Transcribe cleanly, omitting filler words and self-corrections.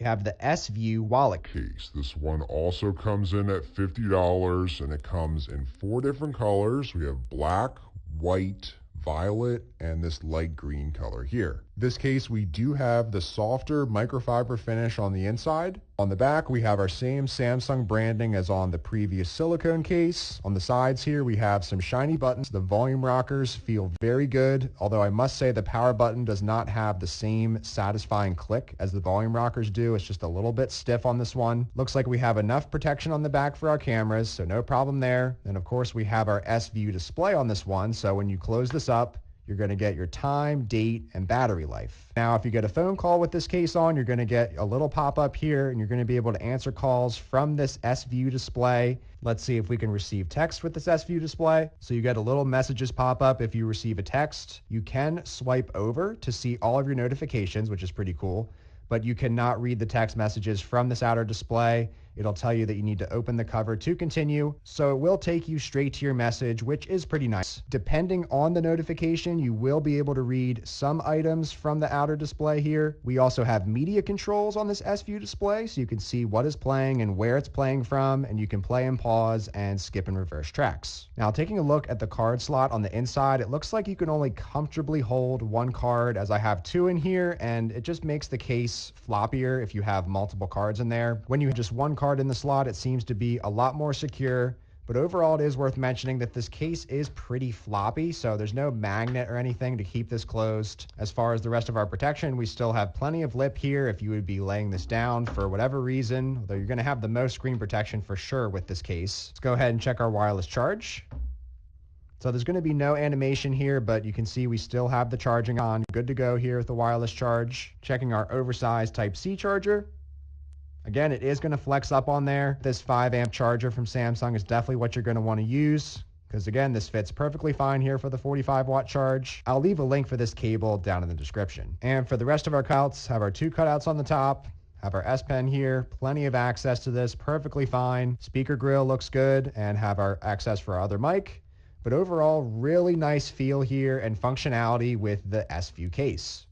We have the S-View wallet case. This one also comes in at $50, and it comes in 4 different colors. We have black, white, violet, and this light green color here. This case, we do have the softer microfiber finish on the inside. On the back, we have our same Samsung branding as on the previous silicone case. On the sides here, we have some shiny buttons. The volume rockers feel very good, although I must say the power button does not have the same satisfying click as the volume rockers do. It's just a little bit stiff on this one. Looks like we have enough protection on the back for our cameras, so no problem there. And of course, we have our S-View display on this one, so when you close this up, you're going to get your time, date, and battery life. Now, if you get a phone call with this case on, you're going to get a little pop-up here, and you're going to be able to answer calls from this S-View display. Let's see if we can receive text with this S-View display. So you get a little messages pop up if you receive a text. You can swipe over to see all of your notifications, which is pretty cool, but you cannot read the text messages from this outer display. It'll tell you that you need to open the cover to continue, so it will take you straight to your message, which is pretty nice. Depending on the notification, you will be able to read some items from the outer display here. We also have media controls on this S-View display, so you can see what is playing and where it's playing from, and you can play and pause and skip and reverse tracks. Now, taking a look at the card slot on the inside, it looks like you can only comfortably hold 1 card, as I have 2 in here, and it just makes the case floppier if you have multiple cards in there. When you have just 1 card in the slot, it seems to be a lot more secure, but overall it is worth mentioning that this case is pretty floppy, so there's no magnet or anything to keep this closed. As far as the rest of our protection, we still have plenty of lip here if you would be laying this down for whatever reason, although you're going to have the most screen protection for sure with this case. Let's go ahead and check our wireless charge. So there's going to be no animation here, but you can see we still have the charging on. Good to go here with the wireless charge. Checking our oversized Type-C charger. Again, it is going to flex up on there. This 5 amp charger from Samsung is definitely what you're going to want to use, because again, this fits perfectly fine here for the 45 watt charge. I'll leave a link for this cable down in the description. And for the rest of our cutouts, have our 2 cutouts on the top, have our S Pen here, plenty of access to this, perfectly fine. Speaker grill looks good, and have our access for our other mic. But overall, really nice feel here and functionality with the S-View case.